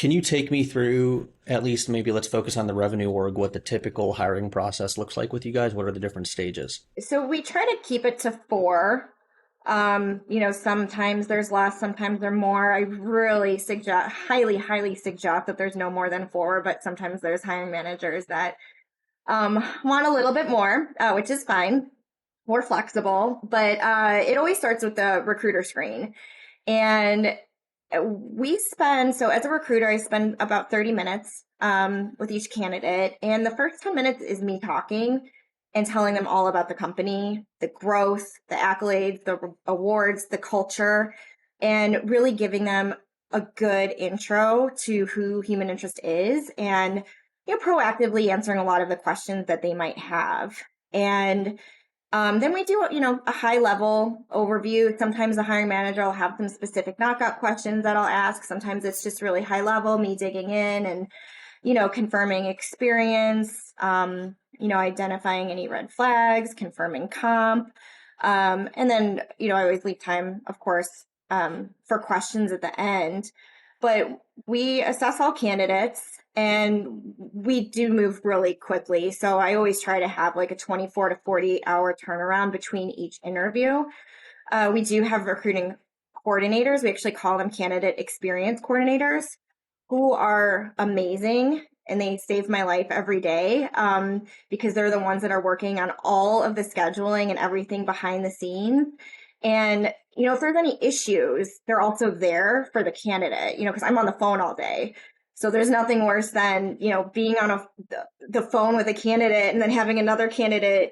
Can you take me through, at least maybe let's focus on the revenue org, what the typical hiring process looks like with you guys? What are the different stages? So we try to keep it to four. Sometimes there's less, sometimes there's more. I really suggest, highly suggest that there's no more than four, but sometimes there's hiring managers that want a little bit more, which is fine. We're flexible, but it always starts with the recruiter screen. And so as a recruiter, I spend about 30 minutes with each candidate. And the first 10 minutes is me talking and telling them all about the company, the growth, the accolades, the awards, the culture, and really giving them a good intro to who Human Interest is and, proactively answering a lot of the questions that they might have. And then we do, a high level overview. Sometimes the hiring manager will have some specific knockout questions that I'll ask. Sometimes it's just really high level, me digging in and, confirming experience, identifying any red flags, confirming comp. And then, I always leave time, of course, for questions at the end. But we assess all candidates and we do move really quickly. So I always try to have like a 24 to 48 hour turnaround between each interview. We do have recruiting coordinators. We actually call them candidate experience coordinators, who are amazing, and they save my life every day because they're the ones that are working on all of the scheduling and everything behind the scenes. And, if there's any issues, they're also there for the candidate, because I'm on the phone all day. So there's nothing worse than, being on the phone with a candidate and then having another candidate,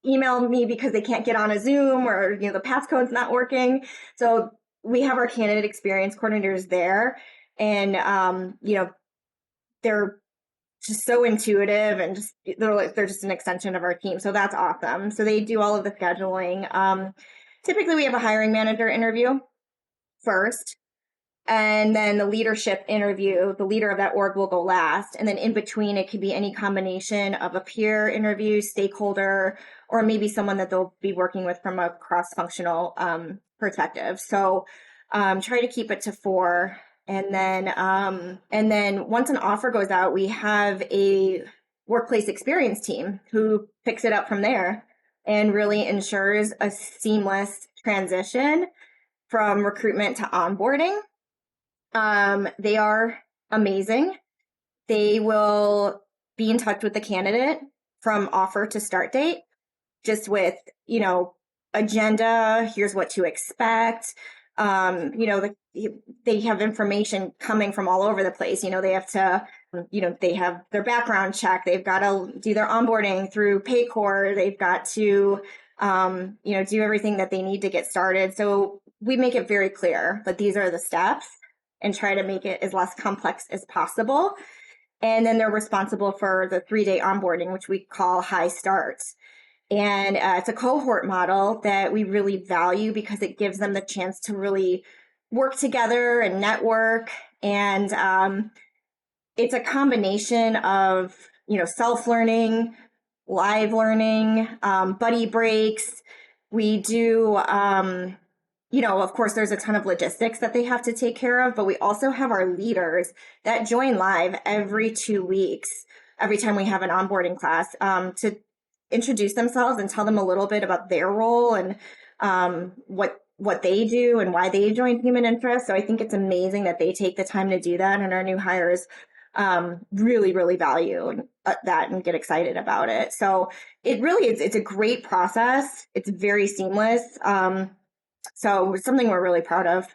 email me because they can't get on a Zoom or, the passcode's not working. So we have our candidate experience coordinators there. And, they're just so intuitive and they're just an extension of our team. So that's awesome. So they do all of the scheduling. Typically we have a hiring manager interview first, and then the leadership interview. The leader of that org will go last. And then in between, it could be any combination of a peer interview, stakeholder, or maybe someone that they'll be working with from a cross-functional perspective. So try to keep it to four. And then once an offer goes out, we have a workplace experience team who picks it up from there and really ensures a seamless transition from recruitment to onboarding. They are amazing. They will be in touch with the candidate from offer to start date, just with, agenda, here's what to expect. They have information coming from all over the place. They have to, they have their background check. They've got to do their onboarding through Paycor. They've got to, do everything that they need to get started. So we make it very clear that these are the steps and try to make it as less complex as possible. And then they're responsible for the 3-day onboarding, which we call high starts. And it's a cohort model that we really value because it gives them the chance to really work together and network. And it's a combination of, self-learning, live learning, buddy breaks. We do, of course, there's a ton of logistics that they have to take care of, but we also have our leaders that join live every 2 weeks, every time we have an onboarding class, to introduce themselves and tell them a little bit about their role and what they do and why they joined Human Interest. So I think it's amazing that they take the time to do that, and our new hires really value that and get excited about it. So it really is, it's a great process. It's very seamless. So it's something we're really proud of.